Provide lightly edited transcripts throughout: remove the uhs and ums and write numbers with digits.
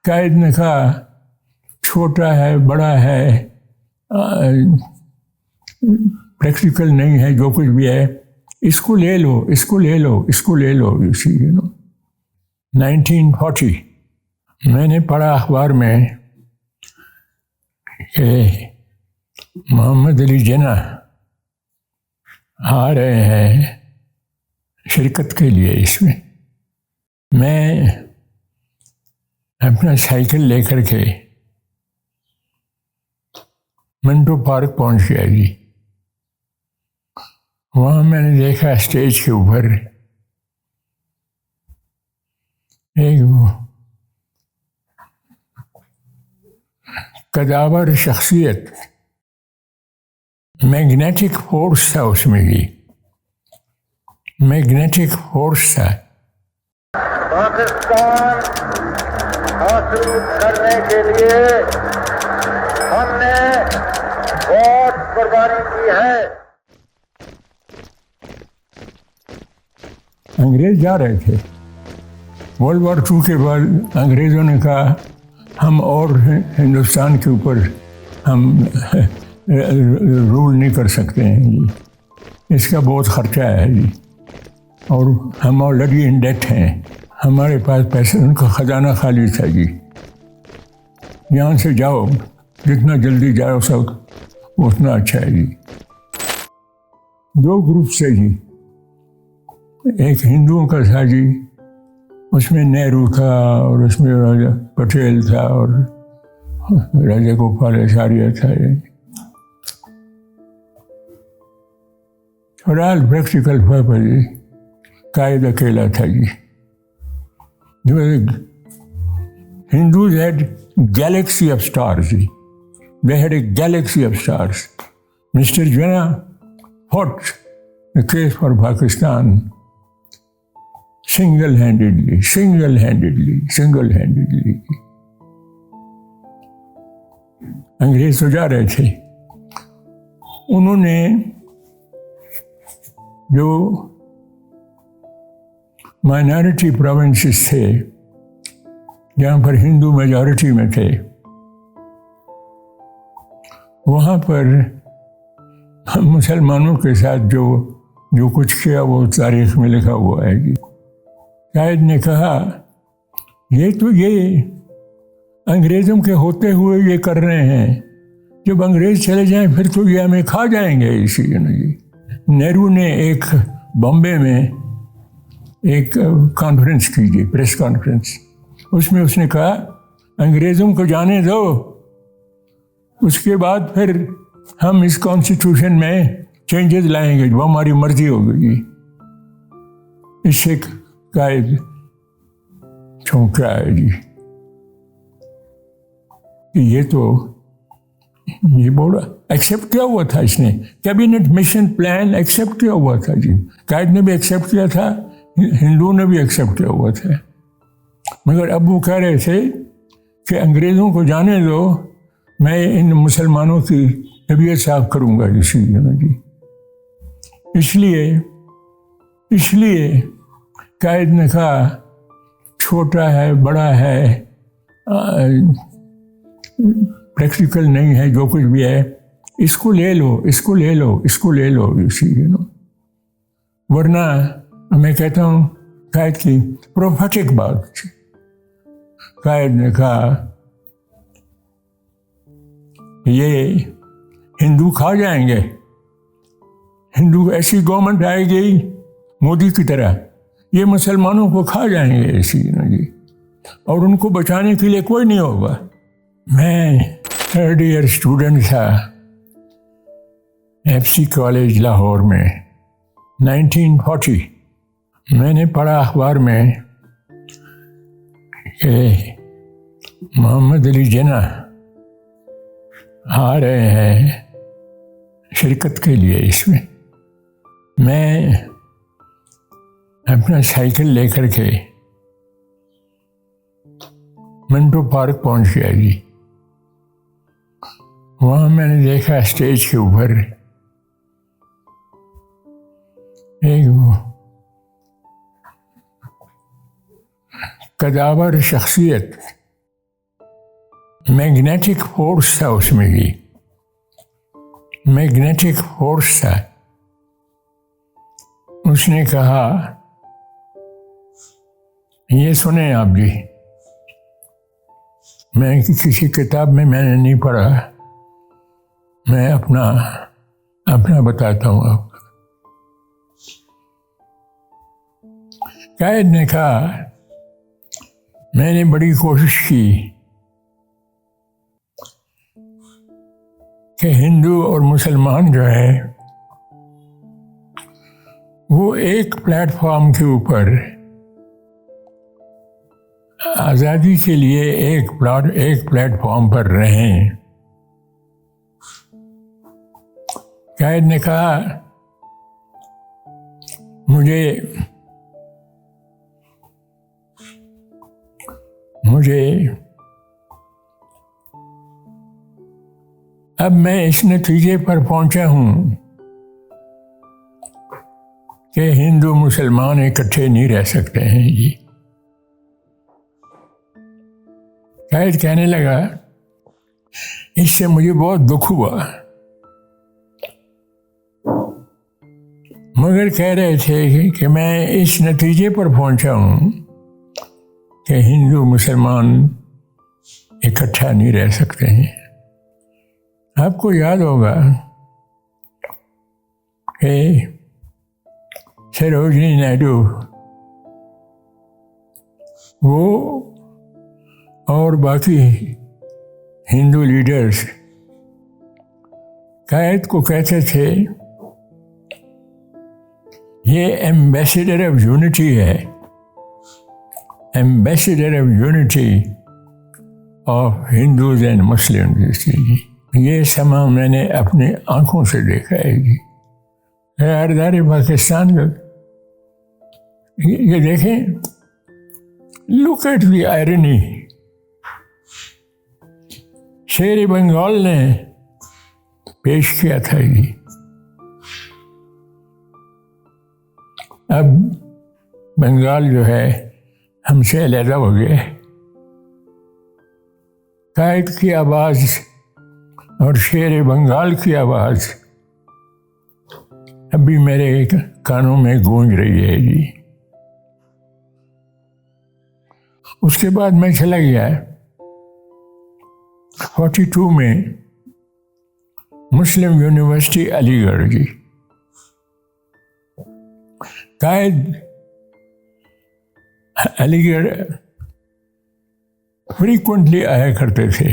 कायद ने कहा छोटा है बड़ा है, प्रैक्टिकल नहीं है, जो कुछ भी है इसको ले लो, इसको ले लो, इसको ले लो। 1940 मैंने पढ़ा अखबार में कि मोहम्मद अली जिन्ना आ रहे हैं शिरकत के लिए इसमें। मैं अपना साइकिल लेकर के मिंटो पार्क पहुंच गया जी। वहाँ मैंने देखा स्टेज के ऊपर एक कदावर शख्सियत, मैग्नेटिक फोर्स था उसमें जी, मैग्नेटिक फोर्स था। पाकिस्तान हासिल करने के लिए हमने बहुत कुर्बानी की है। अंग्रेज जा रहे थे। वर्ल्ड वॉर 2 के बाद अंग्रेज़ों ने कहा हम और हिंदुस्तान के ऊपर हम रूल नहीं कर सकते हैं जी, इसका बहुत खर्चा है जी, और हम ऑलरेडी इन डेट हैं, हमारे पास पैसे, उनका ख़जाना खाली था जी, यहाँ से जाओ, जितना जल्दी जाओ सब उतना अच्छा है जी। 2 ग्रुप से जी, एक हिंदुओं का था जी, उसमें नेहरू था और उसमें राजा पटेल था और राजा गोपालाचार्य था। और ऑल प्रैक्टिकल पर्पस कायद अकेला था जी। Hindus had galaxy of stars. They had a galaxy of stars. Mr. Jinnah fought the case for Pakistan single-handedly. अंग्रेज तो जा रहे थे। उन्होंने जो माइनॉरिटी प्रोविंसेस थे, जहाँ पर हिंदू मेजॉरिटी में थे, वहाँ पर मुसलमानों के साथ जो कुछ किया वो तारीख में लिखा हुआ है जी। कायद ने कहा ये अंग्रेज़ों के होते हुए ये कर रहे हैं, जब अंग्रेज़ चले जाएं फिर तो ये हमें खा जाएंगे इसी जी। नेहरू ने एक बॉम्बे में एक कॉन्फ्रेंस की जी, प्रेस कॉन्फ्रेंस, उसमें उसने कहा अंग्रेज़ों को जाने दो, उसके बाद फिर हम इस कॉन्स्टिट्यूशन में चेंजेस लाएंगे, वो हमारी मर्जी होगी। इससे कायद चौंका है जी कि ये बोला एक्सेप्ट किया हुआ था, इसने कैबिनेट मिशन प्लान एक्सेप्ट किया हुआ था जी। कायद ने भी एक्सेप्ट किया था, हिंदुओं ने भी एक्सेप्ट किया हुआ था, मगर अब वो कह रहे थे कि अंग्रेज़ों को जाने दो, मैं इन मुसलमानों की तबीयत साफ करूँगा इसी जी। इसलिए कायद ने कहा छोटा है बड़ा है, प्रैक्टिकल नहीं है, जो कुछ भी है इसको ले लो, इसको ले लो, इसको ले लो इसी वरना मैं कहता हूँ कायद की प्रोफेटिक बात थी। कायद ने कहा ये हिंदू खा जाएंगे, हिंदू ऐसी गवर्नमेंट आएगी मोदी की तरह, ये मुसलमानों को खा जाएंगे ऐसी जी, और उनको बचाने के लिए कोई नहीं होगा। मैं 3rd ईयर स्टूडेंट था FC कॉलेज लाहौर में 1940। मैंने पढ़ा अखबार में कि मोहम्मद अली जिन्ना आ रहे हैं शिरकत के लिए इसमें। मैं अपना साइकिल लेकर के मिंटो पार्क पहुंच गया जी। वहाँ मैंने देखा स्टेज के ऊपर एक कदावर शख्सियत, मैग्नेटिक फोर्स था उसमें ही, मैग्नेटिक फोर्स था। उसने कहा, ये सुने आप जी, मैं किसी किताब में मैंने नहीं पढ़ा, मैं अपना बताता हूँ आपको। कायद ने कहा, मैंने बड़ी कोशिश की कि हिंदू और मुसलमान जो है वो एक प्लेटफॉर्म के ऊपर आज़ादी के लिए एक प्लेटफॉर्म पर रहें। कायद ने कहा, मुझे अब मैं इस नतीजे पर पहुंचा हूं कि हिंदू मुसलमान इकट्ठे नहीं रह सकते हैं जी। कायद कहने लगा, इससे मुझे बहुत दुख हुआ, मगर कह रहे थे कि मैं इस नतीजे पर पहुंचा हूं कि हिंदू मुसलमान इकट्ठा नहीं रह सकते हैं। आपको याद होगा कि सरोजिनी नायडू वो और बाकी हिंदू लीडर्स कायद को कहते थे, ये एम्बेसडर ऑफ यूनिटी है, ambassador of unity of Hindus and Muslims. ये समा मैंने अपनी आंखों से देखा है जी। सरदार पाकिस्तान का ये देखें, लुक एट द आयरनी। शेर बंगाल ने पेश किया था जी, अब बंगाल जो है हमसे अलहदा हो गया। कायद की आवाज़ और शेर बंगाल की आवाज़ अभी मेरे कानों में गूंज रही है जी। उसके बाद मैं चला गया 42 में मुस्लिम यूनिवर्सिटी अलीगढ़ जी। कायद अलीगढ़ फ्रीक्वेंटली आया करते थे,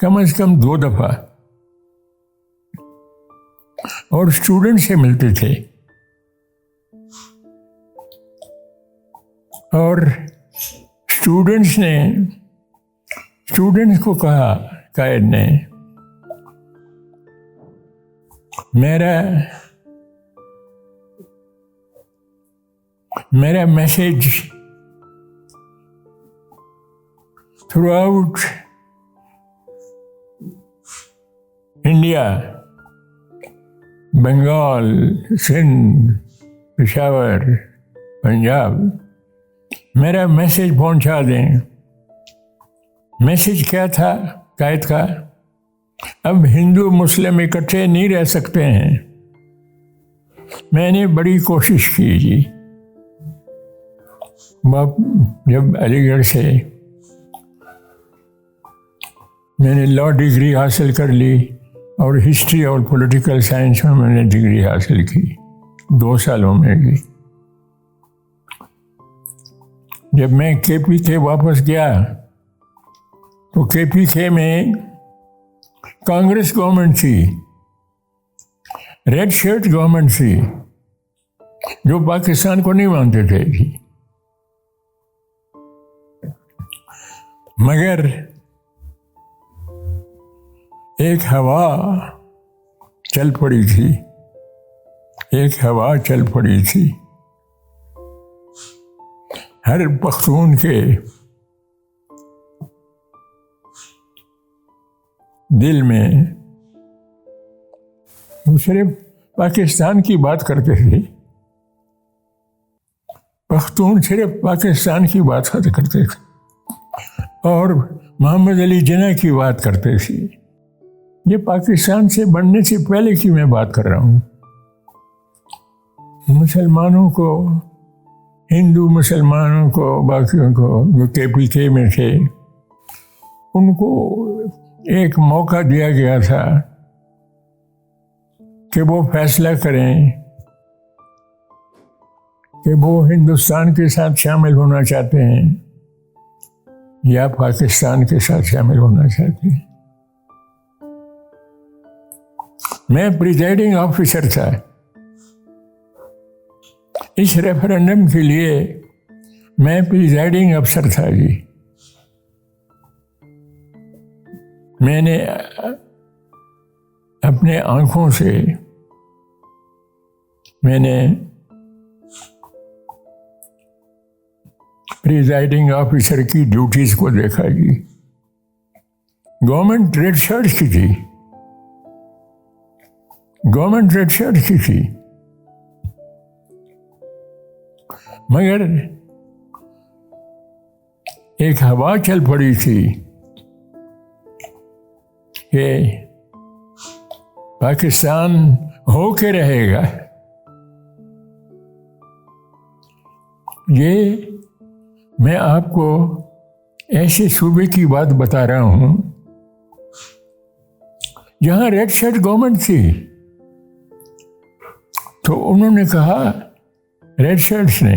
कम से कम 2 दफा, और स्टूडेंट से मिलते थे। और स्टूडेंट्स को कहा कायद ने, मेरा message throughout India, Bengal, Sindh, Peshawar, Punjab, मेरा मैसेज पहुंचा दें। मैसेज क्या था कायद का? अब हिंदू मुस्लिम इकट्ठे नहीं रह सकते हैं। मैंने बड़ी कोशिश की जी। जब अलीगढ़ से मैंने लॉ डिग्री हासिल कर ली और हिस्ट्री और पॉलिटिकल साइंस में मैंने डिग्री हासिल की 2 सालों में भी। जब मैं KPK वापस गया तो KPK में कांग्रेस गवर्नमेंट थी, रेड शर्ट गवर्नमेंट थी, जो पाकिस्तान को नहीं मानते थे जी। मगर एक हवा चल पड़ी थी, हर पख्तून के दिल में। वो सिर्फ पाकिस्तान की बात करते थे, पख्तून सिर्फ पाकिस्तान की बात करते थे, और मोहम्मद अली जिन्ना की बात करते थे। ये पाकिस्तान से बनने से पहले की मैं बात कर रहा हूँ। मुसलमानों को, हिंदू मुसलमानों को, बाकियों को जो KPK में थे, उनको एक मौका दिया गया था कि वो फैसला करें कि वो हिंदुस्तान के साथ शामिल होना चाहते हैं या पाकिस्तान के साथ शामिल होना चाहते हैं। मैं प्रिजाइडिंग ऑफिसर था इस रेफरेंडम के लिए। मैं प्रिजाइडिंग अफसर था जी। मैंने अपने आंखों से मैंने प्रिजाइडिंग ऑफिसर की ड्यूटीज को देखा जी। गवर्नमेंट रेड शर्ट की थी, गवर्नमेंट रेड शर्ट की थी, मगर एक हवा चल पड़ी थी कि पाकिस्तान हो के रहेगा। ये मैं आपको ऐसे सूबे की बात बता रहा हूं जहां रेड शर्ट गवर्नमेंट थी। तो उन्होंने कहा, रेड शर्ट्स ने,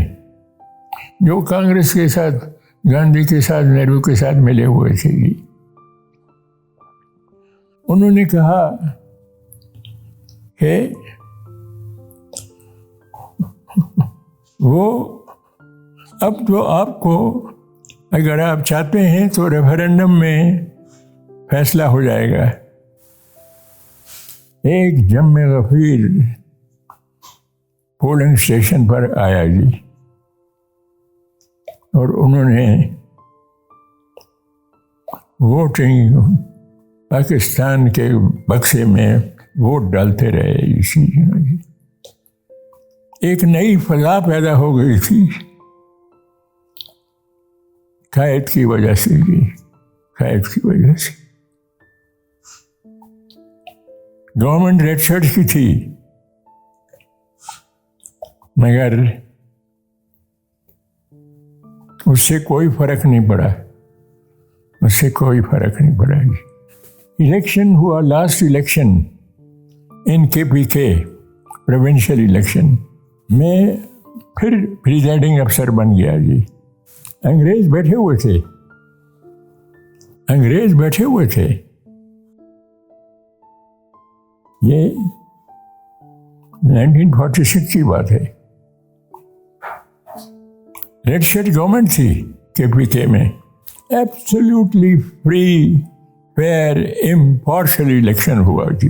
जो कांग्रेस के साथ, गांधी के साथ, नेहरू के साथ मिले हुए थे, उन्होंने कहा कि वो अब तो आपको, अगर आप चाहते हैं तो रेफरेंडम में फैसला हो जाएगा। एक जम्मे गफीर पोलिंग स्टेशन पर आया जी, और उन्होंने वोटिंग पाकिस्तान के बक्से में वोट डालते रहे। इसी एक नई फजा पैदा हो गई थी कायद की वजह से जी, कायद की वजह से। गवर्नमेंट रेड शर्ट की थी, मगर उससे कोई फर्क नहीं पड़ा, उससे कोई फर्क नहीं पड़ा जी। इलेक्शन हुआ, last election in KPK provincial election में फिर प्रिजाइडिंग अफसर बन गया जी। अंग्रेज बैठे हुए थे, अंग्रेज बैठे हुए थे। ये 1946 की बात है। रेड शर्ट गवर्नमेंट थी KPK में। Absolutely free, fair, impartial election हुआ जी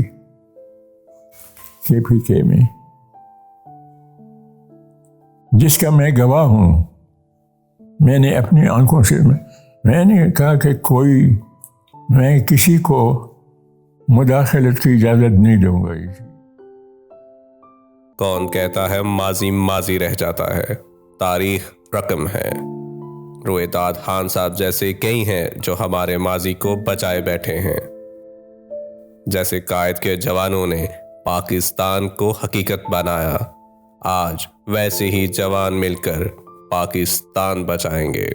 KPK में, जिसका मैं गवाह हूं। मैंने अपनी आंखों से, मैंने कहा कि मैं किसी को मुदाखलत की इजाज़त नहीं दूंगा। कौन कहता है माजी माजी रह जाता है, तारीख रकम है। रोएदाद खान साहब जैसे कई हैं जो हमारे माजी को बचाए बैठे हैं। जैसे कायद के जवानों ने पाकिस्तान को हकीकत बनाया, आज वैसे ही जवान मिलकर पाकिस्तान बचाएंगे।